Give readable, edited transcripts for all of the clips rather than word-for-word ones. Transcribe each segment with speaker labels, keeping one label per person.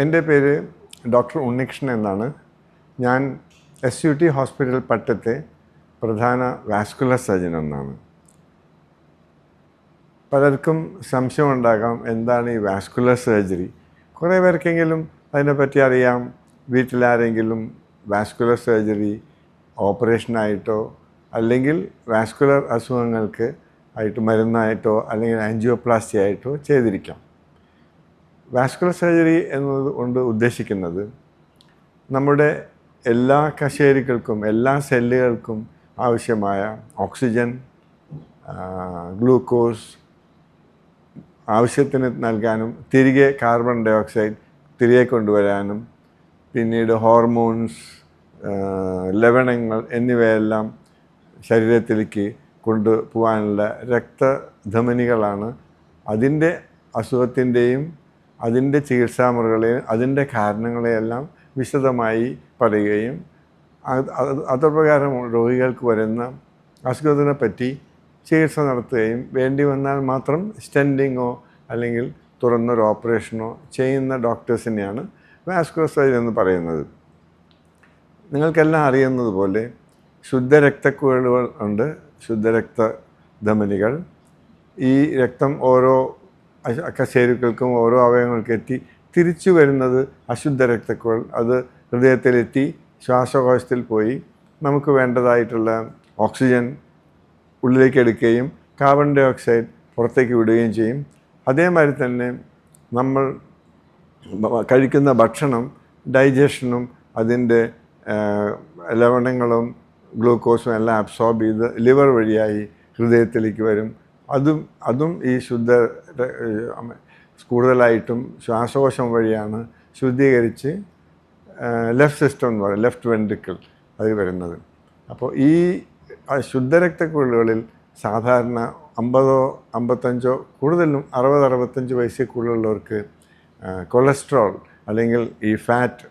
Speaker 1: എൻ്റെ പേര് ഡോക്ടർ ഉണ്ണികൃഷ്ണൻ എന്നാണ്. ഞാൻ SUT ഹോസ്പിറ്റൽ പട്ടത്തെ പ്രധാന വാസ്കുലർ സർജൻ എന്നാണ്. പലർക്കും സംശയമുണ്ടാകാം, എന്താണ് ഈ വാസ്കുലർ സർജറി? കുറേ പേർക്കെങ്കിലും അതിനെപ്പറ്റി അറിയാം. വീട്ടിലാരെങ്കിലും വാസ്കുലർ സർജറി ഓപ്പറേഷനായിട്ടോ അല്ലെങ്കിൽ വാസ്കുലർ അസുഖങ്ങൾക്ക് ആയിട്ട് മരുന്നായിട്ടോ അല്ലെങ്കിൽ ആൻജിയോപ്ലാസ്റ്റി ആയിട്ടോ ചെയ്തിരിക്കാം. വാസ്കുലർ സർജറി എന്നത് കൊണ്ട് ഉദ്ദേശിക്കുന്നത് നമ്മുടെ എല്ലാ കശേരുക്കൾക്കും എല്ലാ സെല്ലുകൾക്കും ആവശ്യമായ ഓക്സിജൻ, ഗ്ലൂക്കോസ് ആവശ്യത്തിന് നൽകാനും തിരികെ കാർബൺ ഡൈ ഓക്സൈഡ് തിരികെ കൊണ്ടുവരാനും പിന്നീട് ഹോർമോൺസ്, ലവണങ്ങൾ എന്നിവയെല്ലാം ശരീരത്തിലേക്ക് കൊണ്ടുപോകാനുള്ള രക്തധമനികളാണ്. അതിൻ്റെ അസുഖത്തിൻ്റെയും അതിൻ്റെ ചികിത്സാമുറകളെയും അതിൻ്റെ കാരണങ്ങളെയെല്ലാം വിശദമായി പറയുകയും അതുപ്രകാരം രോഗികൾക്ക് വരുന്ന അസുഖത്തിനെ പറ്റി ചികിത്സ നടത്തുകയും വേണ്ടി വന്നാൽ മാത്രം സ്റ്റെൻഡിങ്ങോ അല്ലെങ്കിൽ തുറന്നൊരു ഓപ്പറേഷനോ ചെയ്യുന്ന ഡോക്ടേഴ്സിനെയാണ് വാസ്കുലർ സർജറി എന്ന് പറയുന്നത്. നിങ്ങൾക്കെല്ലാം അറിയുന്നത് പോലെ ശുദ്ധരക്തക്കുഴലുകൾ ഉണ്ട്, ശുദ്ധരക്തധമനികൾ. ഈ രക്തം ഓരോ കശേരുക്കൾക്കും ഓരോ അവയവങ്ങൾക്കും എത്തി തിരിച്ചു വരുന്നത് അശുദ്ധ രക്തക്കുഴൽ. അത് ഹൃദയത്തിലെത്തി ശ്വാസകോശത്തിൽ പോയി നമുക്ക് വേണ്ടതായിട്ടുള്ള ഓക്സിജൻ ഉള്ളിലേക്ക് എടുക്കുകയും കാർബൺ ഡൈ ഓക്സൈഡ് പുറത്തേക്ക് വിടുകയും ചെയ്യും. അതേമാതിരി തന്നെ നമ്മൾ കഴിക്കുന്ന ഭക്ഷണം ഡൈജഷനും അതിൻ്റെ ലവണങ്ങളും ഗ്ലൂക്കോസും എല്ലാം അബ്സോർബ് ചെയ്ത് ലിവർ വഴിയായി ഹൃദയത്തിലേക്ക് വരും. അതും ഈ കൂടുതലായിട്ടും ശ്വാസകോശം വഴിയാണ് ശുദ്ധീകരിച്ച് ലെഫ്റ്റ് സിസ്റ്റം എന്ന് പറയും, ലെഫ്റ്റ് വെൻട്രിക്കിൾ അതിൽ വരുന്നത്. അപ്പോൾ ഈ ശുദ്ധരക്തക്കുഴലുകളിൽ സാധാരണ 50-55 കൂടുതലും 60-65 വയസ്സിൽ കൂടുതലുള്ളവർക്ക് കൊളസ്ട്രോൾ അല്ലെങ്കിൽ ഈ ഫാറ്റ്,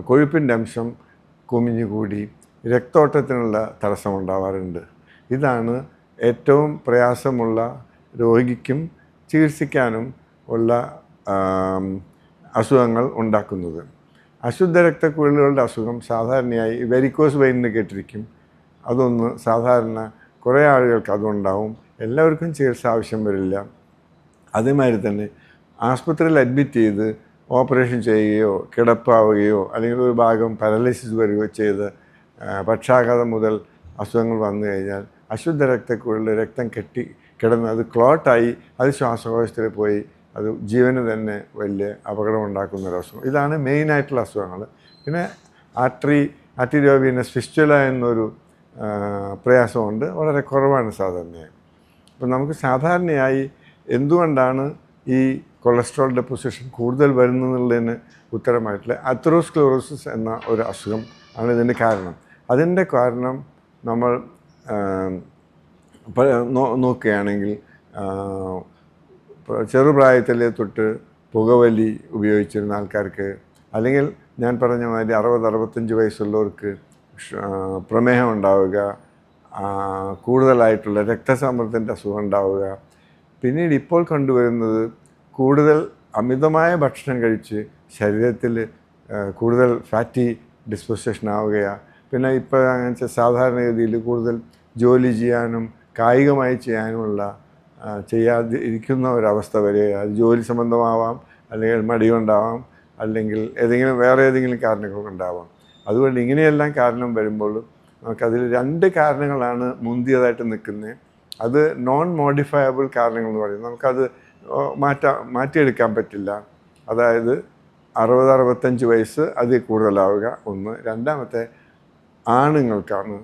Speaker 1: കൊഴുപ്പിൻ്റെ അംശം കുമിഞ്ഞുകൂടി രക്തോട്ടത്തിനുള്ള തടസ്സമുണ്ടാവാറുണ്ട്. ഇതാണ് ഏറ്റവും പ്രയാസമുള്ള രോഗിക്കും ചികിത്സിക്കാനും ഉള്ള അസുഖങ്ങൾ ഉണ്ടാക്കുന്നത്. അശുദ്ധ രക്തക്കുഴലുകളുടെ അസുഖം സാധാരണയായി വെരിക്കോസ് വെയിൻ എന്ന് കേട്ടിരിക്കും. അതൊന്ന് സാധാരണ കുറേ ആളുകൾക്ക് അതുണ്ടാവും. എല്ലാവർക്കും ചികിത്സ ആവശ്യം വരില്ല. അതേമാതിരി തന്നെ ആസ്പത്രിയിൽ അഡ്മിറ്റ് ചെയ്ത് ഓപ്പറേഷൻ ചെയ്യുകയോ കിടപ്പാവുകയോ അല്ലെങ്കിൽ ഒരു ഭാഗം പാരലൈസിസ് വരികയോ ചെയ്ത് പക്ഷാഘാതം മുതൽ അസുഖങ്ങൾ വന്നു കഴിഞ്ഞാൽ അശുദ്ധ രക്തക്കുഴലിൽ രക്തം കിടന്ന് അത് ക്ലോട്ടായി അത് ശ്വാസകോശത്തിൽ പോയി അത് ജീവന് തന്നെ വലിയ അപകടമുണ്ടാക്കുന്ന ഒരു അസുഖം. ഇതാണ് മെയിനായിട്ടുള്ള അസുഖങ്ങൾ. പിന്നെ ആർട്ടീരിയോവീനസ് ഫിസ്റ്റുല എന്നൊരു പ്രയാസമുണ്ട്, വളരെ കുറവാണ് സാധാരണയായി. അപ്പം നമുക്ക് സാധാരണയായി എന്തുകൊണ്ടാണ് ഈ കൊളസ്ട്രോൾ ഡെപ്പോസിഷൻ കൂടുതൽ വരുന്നതെന്നുള്ളതിന് ഉത്തരമായിട്ടുള്ള അതെറോസ്ക്ലെറോസിസ് എന്ന ഒരു അസുഖം ആണ് ഇതിൻ്റെ കാരണം. അതിൻ്റെ കാരണം നമ്മൾ നോക്കുകയാണെങ്കിൽ ചെറുപ്രായത്തിൽ തൊട്ട് പുകവലി ഉപയോഗിച്ചിരുന്ന ആൾക്കാർക്ക്, അല്ലെങ്കിൽ ഞാൻ പറഞ്ഞ മാതിരി 60-65 വയസ്സുള്ളവർക്ക് പ്രമേഹം ഉണ്ടാവുക, കൂടുതലായിട്ടുള്ള രക്തസമ്മർദ്ദത്തിൻ്റെ അസുഖം ഉണ്ടാവുക, പിന്നീട് ഇപ്പോൾ കണ്ടുവരുന്നത് കൂടുതൽ അമിതമായ ഭക്ഷണം കഴിച്ച് ശരീരത്തിൽ കൂടുതൽ ഫാറ്റി ഡിസ്പോസിഷൻ ആവുകയാണ്. പിന്നെ ഇപ്പോൾ അങ്ങനത്തെ സാധാരണഗതിയിൽ കൂടുതൽ ജോലി ചെയ്യാനും കായികമായി ചെയ്യാനുമുള്ള ചെയ്യാതെ ഇരിക്കുന്ന ഒരവസ്ഥ വരിക. അത് ജോലി സംബന്ധമാവാം, അല്ലെങ്കിൽ മടി കൊണ്ടാവാം, അല്ലെങ്കിൽ വേറെ ഏതെങ്കിലും കാരണങ്ങൾ കൊണ്ടാവാം. അതുകൊണ്ട് ഇങ്ങനെയെല്ലാം കാരണം വരുമ്പോൾ നമുക്കതിൽ 2 കാരണങ്ങളാണ് മുന്തിയതായിട്ട് നിൽക്കുന്നത്. അത് നോൺ മോഡിഫയബിൾ കാരണങ്ങൾ എന്ന് പറയും. നമുക്കത് മാറ്റിയെടുക്കാൻ പറ്റില്ല. അതായത് 60-65 വയസ്സ് അതിൽ കൂടുതലാവുക ഒന്ന്. രണ്ടാമത്തെ, ആണുങ്ങൾക്കാണ്.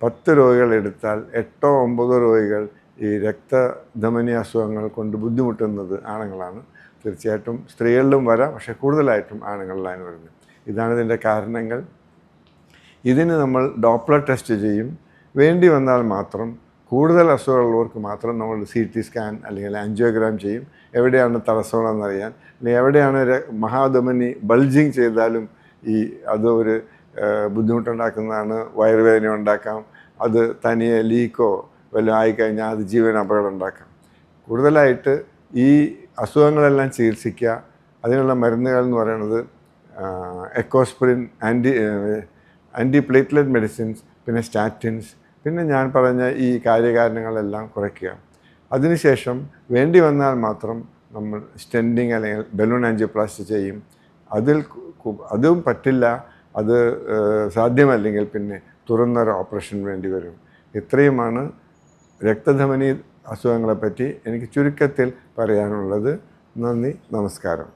Speaker 1: 10 രോഗികൾ എടുത്താൽ 8-9 രോഗികൾ ഈ രക്തധമനി അസുഖങ്ങൾ കൊണ്ട് ബുദ്ധിമുട്ടുന്നത് ആണുങ്ങളാണ്. തീർച്ചയായിട്ടും സ്ത്രീകളിലും വരാം, പക്ഷേ കൂടുതലായിട്ടും ആണുങ്ങളിലാണ് വരുന്നത്. ഇതാണ് ഇതിൻ്റെ കാരണങ്ങൾ. ഇതിന് നമ്മൾ ഡോപ്ലർ ടെസ്റ്റ് ചെയ്യും. വേണ്ടി വന്നാൽ മാത്രം കൂടുതൽ അസുഖമുള്ളവർക്ക് മാത്രം നമ്മൾ CT സ്കാൻ അല്ലെങ്കിൽ ആൻജിയോഗ്രാം ചെയ്യും. എവിടെയാണ് തടസ്സമുള്ളതെന്നറിയാൻ, അല്ലെങ്കിൽ എവിടെയാണ് മഹാധമനി ബൾജിങ് ചെയ്താലും അത് ഒരു ബുദ്ധിമുട്ടുണ്ടാക്കുന്നതാണ്. വയറുവേദന ഉണ്ടാക്കാം, അത് തനിയെ ലീക്കോ വല്ലതും ആയിക്കഴിഞ്ഞാൽ അത് ജീവന് അപകടം ഉണ്ടാക്കാം. കൂടുതലായിട്ട് ഈ അസുഖങ്ങളെല്ലാം ചികിത്സിക്കുക അതിനുള്ള മരുന്നുകൾ എന്ന് പറയുന്നത് എക്കോസ്പ്രിൻ, ആൻറ്റി പ്ലേറ്റ്ലെറ്റ് മെഡിസിൻസ്, പിന്നെ സ്റ്റാറ്റിൻസ്, പിന്നെ ഞാൻ പറഞ്ഞ ഈ കാര്യകാരണങ്ങളെല്ലാം കുറയ്ക്കുക. അതിനുശേഷം വേണ്ടി വന്നാൽ മാത്രം നമ്മൾ സ്റ്റെൻഡിങ് അല്ലെങ്കിൽ ബലൂൺ ആൻജിയോപ്ലാസ്റ്റി ചെയ്യും. അതും പറ്റില്ല, അത് സാധ്യമല്ലെങ്കിൽ പിന്നെ തുറന്നൊരു ഓപ്പറേഷൻ വേണ്ടി വരും. ഇത്രയുമാണ് രക്തധമനി അസുഖങ്ങളെപ്പറ്റി എനിക്ക് ചുരുക്കത്തിൽ പറയാനുള്ളത്. നന്ദി, നമസ്കാരം.